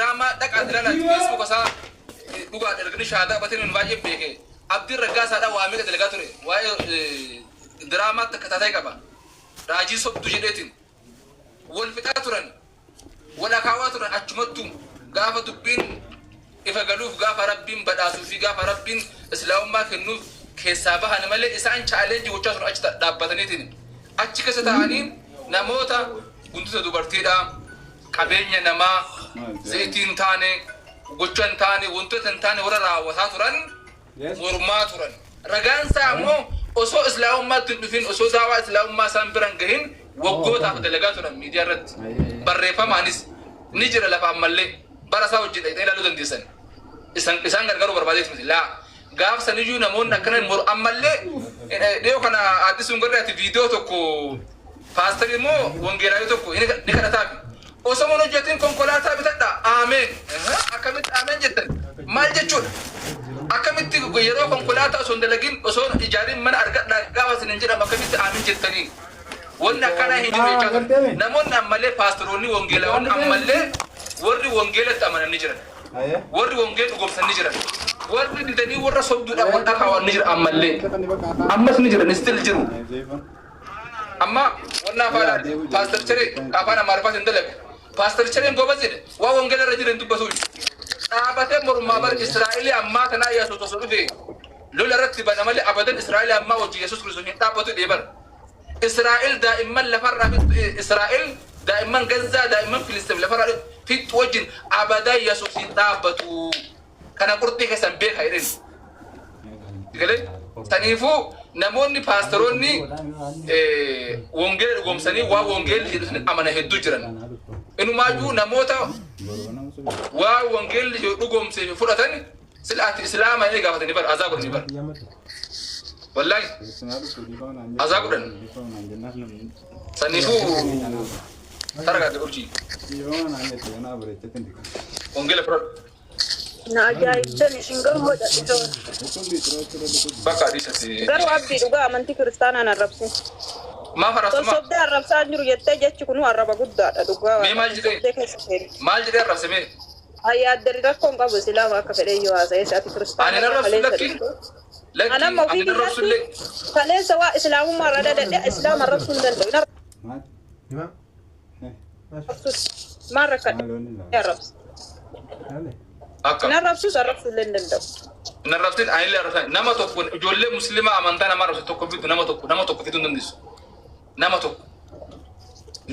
drama dak adilala Facebook sa duga dargani shahada batin baje beke abdi ragasa da wa mega delegature wa drama takatatai kaba raji sobtu jedetin wal fitaturan wala kawaturan achmatum gafa dubbin ifagaluf gafa rabbin badasu fi gafa rabbin islamma kanu kesabaha namale isan challenge wuchasun achta dabbatanitin achi kasatanin namota guntuta dubartida qabenya nama zaitin tane gochuan tane wontotan tane wara rawataturan murmaturan ragansa mo oso islamma tudufin oso dawa islamma sambiran gahin wogota delegatuna media rat barrefa manis nijira la famalle barasa wajida ila ludan disan isan gargaru barbadit la gaf saniju namon nakana mur amalle deo kana adisun garati video to ko pastor mo wongera to ko ni kana tabi oso mono jetin konkolata bitata amen akamit amen jetan mal jechud akamit ko yero konkolata son dalagin oso ijarin man arga gawa sinjira makamit amen jetani wonna kana hindi mecha namon amalle pastoroni wongela on amalle warri wongela tamana nijira warri wongela gomsan nijira warri didani warra sobdu da wanda kawan nijira amalle amma nijira ni still jiru amma wonna fara pastor chere afana marfa sindale pastor chere gobazide wa wongela rajire ntubasu abate murma bar israeli amma kana ya so so dufe lola rattiba namale abadan israeli amma waji yesus kristus ni tabatu debar إسرائيل دائما لفرّ إسرائيل دائما غزة دائما فلسطين لفرّ في توجن أبدا يسوع تابتو كان قرطي كسم بيه خيرين كله تنيفو نموني باستروني وونجل قومسني وونجل أمانة هدوجران إنه ما جو نموتا وونجل قومسي فرطاني سلعة الإسلام هي قاعدة نبر عذاب نبر والله أزاقرن سنيفو ترى تقولي أنجيل فرد ناجاي تاني شنقول هو ده بقى دي سي قالوا عبدي دوغا منتي كريستانا انا ربسي ما فرس ما صوب ده الرب سانجرو يتجه تكونوا الرب غدا دوغا مال جدي الرب سمي هيا دريدا كون قبل سلام كفدي يوا سي ساتي كريستانا انا الرب لكن انا ما في الرسول فليس سواء اسلام مره ده اسلام الرسول ده مره كان يا رب أكا نرفسوس الرسول لندن نرفتين عيل رفتين نما تكون جولة مسلمة أمانتنا ما رفت تكون بيتو نما تكون فيتو نديس نما تكون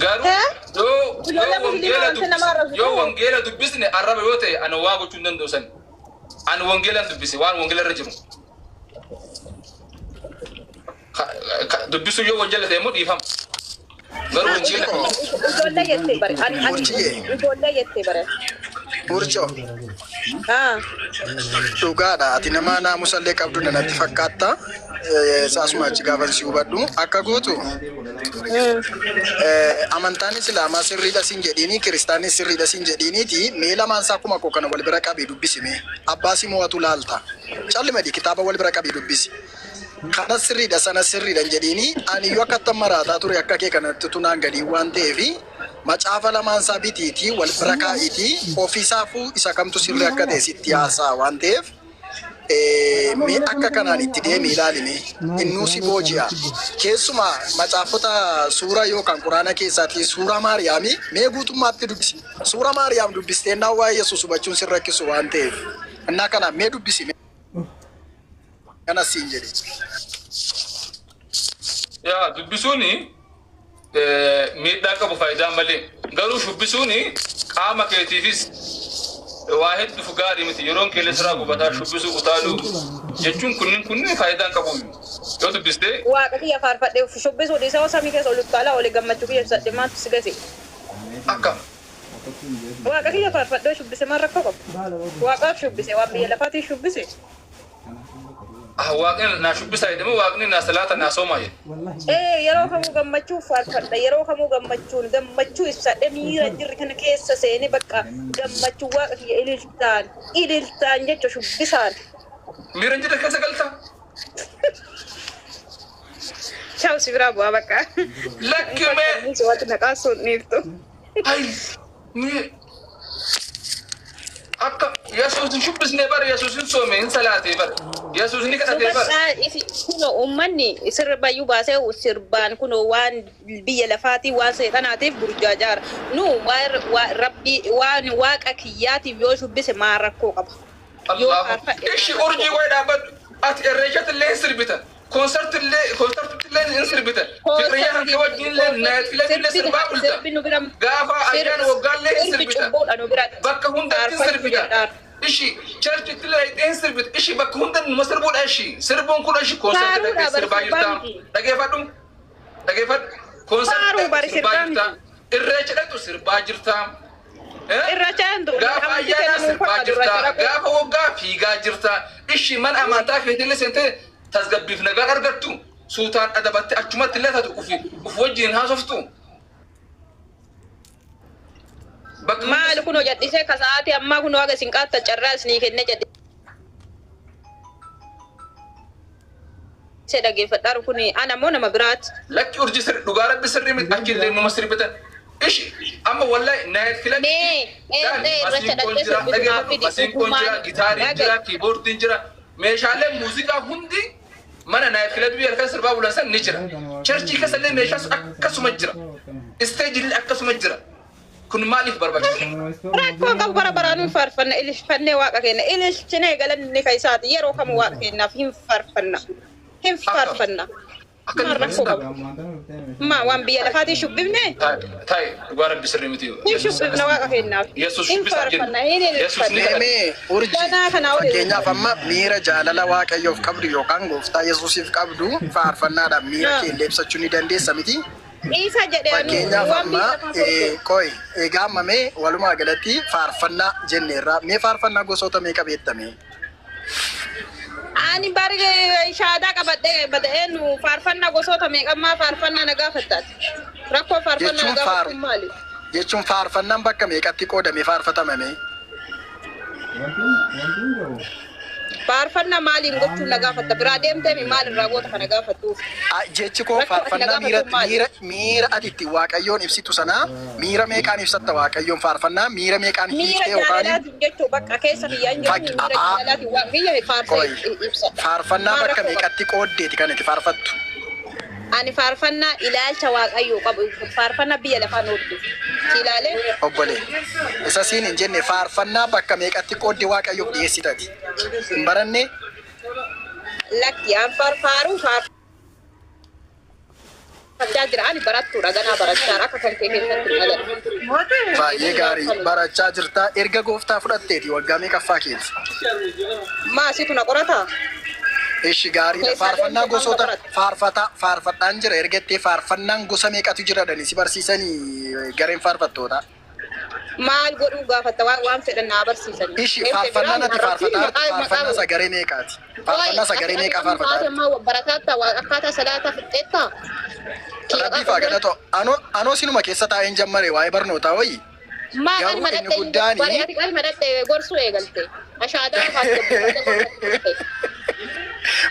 قالوا يو وانجيلا دبسني عرب يوتي أنا واقو تندن دوسن أنا وانجيلا دبسي وانجيلا رجيم دبسوا يو وانجيلا تيمود يفهم قالوا وانجيلا ولا يتبر أنا ولا يتبر Urcho. Dhugaadha ati nama naamusallee qabdu natti fakkaata. Saasuma achi gaafa si hubadhu akka gootu amantaan islaamaa sirriidha siin jedhiini kiristaanis sirriidha siin jedhiiniiti mee lamaan isaa akkuma koo kana wal bira qabee dubbisi mee abbaasi mo'atu laalta callimadi kitaaba wal bira qabee dubbisi kana sirriidha sana sirriidha jedhiini ani yoo akka maraataa ture akka kee kanatti tunaan gadii waan ta'eefi macaafa lamaan isaa bitiiti wal bira kaa'iti ofiisaafu isa kamtu sirri akka ta'e sitti haasaa waan ta'eef mee akka kanaan itti deemi ilaalime innuu si booji'a keessumaa macaafota suura yookaan quraana keessaatti suura maariyaamii mee guutummaatti dubbisi suura maariyaam dubbistee naa waa'ee yesuus hubachuun si rakkisu waan ta'eef innaa kanaan mee dubbisi kana siin jedhe yaa dubbisuuni miidhaa qabu faayidaa malee garuu shubbisuuni qaama keetiifis waa hedduu gaarii miti yeroon keelle siraa gubataa shubbisuu utaaluu jechuun kunniin faayidaan qabu yoo dubbistee waaqati yafaarfadhe shubbisuu dhiisa samii keessa ol utaalaa oli gammachuu keessatti maatu si gase akka waaqati yafaarfadhe shubbise maal rakkoo qabu waaqaaf shubbise waan biyya lafaatii shubbise waaqni na shubbisa jedhamu waaqni na salaata na sooma yeroo kamuu gammachuu faarfadha yeroo kamuu gammachuu ibsadhe miira jirri kana keessa seene bakka gammachuu waaqa kiyya ililtaan jecha shubbisaan miira jirri keessa galta ciao si bravo bakka lakkime waati naqaasuun niiftu ay mi يسوس شبس نبر يسوس سومين ثلاثة بر يسوس نكتة بر كنو أمني سربا يباسه وسربان كنو وان بيا لفاتي واسيطاناتي برجاجار نو ربي وان واك أكياتي بيوشو بس ما ركو قبا الله إيش أرجي وين أبد الرجال اللي يصير بيتا كونسرت اللي يصير بيتا فكريا هم كواجين اللي نايت في اللي سربا قلتا قافا أيان وقال اللي يصير بيتا بكا هم ده يصير بيتا إيشي شرط اللي يصير بيتا إيشي بكا هم ده مسربون إيشي سربون كل إيشي كونسرت اللي سربا يرتام دقي فات كونسرت سربا يرتام الرجال تو سربا يرتام gaafa ayyaana sirbaa jirta gaafa waggaa fiigaa jirta ishi man amantaa feetillee seentee tasgabbiif nagaa argattu suutaan adabatti achumatti illee taatu uf wajjin haasoftu maal kunoo jadhisee kasaati ammaa kunoo haga sinqaatta carraa isinii kenne jadhisee dhageeffadhaaru kuni ana moo nama biraati lakki urji sirri dhugaa rabbi sirri miti achillee numa sirbitan إيش أما والله نايت فيلم ماسين كونجرا جيتار إنجرا كيبورد إنجرا مشاله موسيقى هندي mana naif kila bibi alkan serba bulan san nijra church ka salle me shas akasuma jira stage li akasuma jira kun malif barbaji rakko ka barabaranu farfanna ilish fanne waqa kena ilish chene galan ne kaysat yero kam waqa kena him farfanna ما وان بيا لفاتي شببني تاي غارب بسرمتي شببنا واقع هنا يسوس شببنا يسوس نيمي أورجانا كينيا فما ميرا جالالا واقع يوف قبر يوكان غوفتا يسوس يف قبدو فارفنا دا ميرا كي لبسا چوني دندي سميتي إيسا جدي كينيا فما كوي إيغاما مي والوما غلطي فارفنا جنيرا مي فارفنا غوسوتا مي كبيتا مي ani barge shada ka badde nu farfanna gosota me kamma farfanna naga fattat rakko farfanna naga mali jechum farfanna bakka me qatti qodame farfatama me farfanna mali ngottu naga fatta brademte mi mali ragota naga fattu jechi ko farfanna mira atitti waqayyon ibsitu sana mira me kan ibsatta waqayyon farfanna mira me kan hiite yokani jechu bakka keessa yanjani mira jalati waqiya farfanna bakka me qatti qoddeti kanati farfattu ani farfanna ilaalcha waqayyo qabu farfanna biya lafa noddu silale obbole isa sin injenne farfanna bakka me qatti qoddi waqayyo dhiyeessitati baranne lakki an farfaru Fajjira ani barattu ragana barachaa akka kan kee keessatti malan. Baay'ee gaarii barachaa jirta erga gooftaa fudhatteeti waggaa meeqaffaa keeti? Maasitu na qorata. Ishi gaarii faarfannaa gosoota faarfadhaan jira ergattee faarfannaan gosa meeqatu jira dhani si barsiisanii gareen faarfattoota. Maal godhuu gaafatta waan fedhan naa barsiisan. Ishi faarfannaan ati faarfannaa sagaree meeqaati? Faarfannaa sagaree meeqaa faarfataa? Barataatti akkaataa salaataa fixxeettaa? Rabbii faagalato anoo sinuma keessa taa'een jammare waa'ee barnootaa wayii. Maal madhatte gorsuu eegalte. Ashaadaa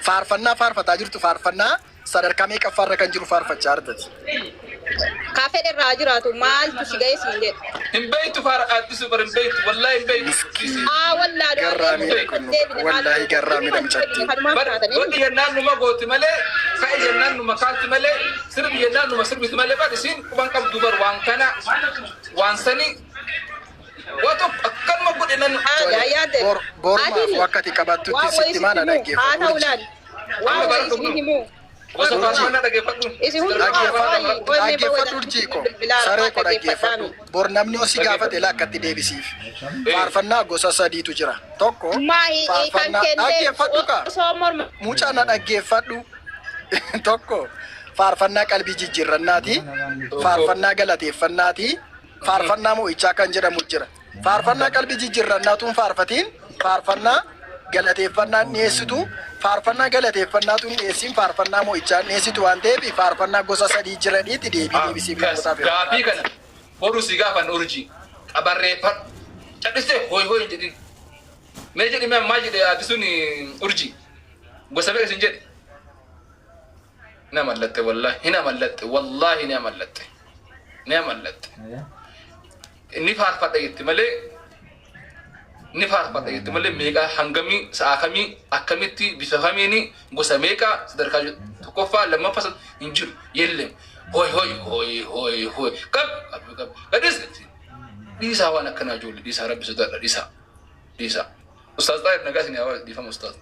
faarfannaa faarfataa jirtu faarfannaa sadarkaa meeqaffaarra kan jiru faarfachaa argati. Kaafee irraa jiraatu maaltu si ga'e siin jedhu. Hin beektu faara addisu bar hin beektu wallahi hin beektu. Wallahi garraamii namchatti. Godhi yennaan numa gooti malee ka'e yennaan numa kaatti malee sirbi yennaan numa sirbiti malee bar isiin quban qabdu bar waan kana waan sanii wato akkanuma godhe nan borumaaf wakkati qabattutti sitti maana dhaggeeffatu. Gosa faarfannaa dhaggeeffadhu. Dhaggeeffadhu urjiiko saree ko dhaggeeffadhu. Bor namni osii gaafate lakkatti deebisiif. Faarfannaa gosa sadiitu jira. Tokko faarfannaa dhaggeeffadhu ka mucaa na dhaggeeffadhu. Tokko faarfannaa qalbii jijjiirrannaati. Faarfannaa galateeffannaati. Faarfannaa mo'ichaa kan jedhamu jira. Faarfannaa qalbii jijjiirrannaatuun faarfatiin faarfannaa galateeffannaan dhiyeessitu. Faarfannaa galateeffannaatuun dhiyeessin faarfannaa mo'ichaan dhiyeessitu waan ta'eef faarfannaa gosa sadii jiraniitti deebisiif godhaaf. Gaafii kana boruu si gaafan urjii qabarreeffadhu cadhistee hooy hooy hin jedhin. Mee jedhi mee ammaa jedhe addisuun urjii gosa meeqa isin jedhe. Ni amallatte wallahi ni amallatte wallahi ni amallatte ni amallatte. Inni faarfadha jetti malee نفارقة يتملي ميقا هنغمي ساكمي أكميتي بفهميني غوسا ميقا سدركا تكوفا لما فصل انجر يلم هوي هوي هوي هوي هوي كب قديس ديسا وانا كنا جول ديسا رب سدر ديسا أستاذ طاير نقاسني أول دي فهم أستاذ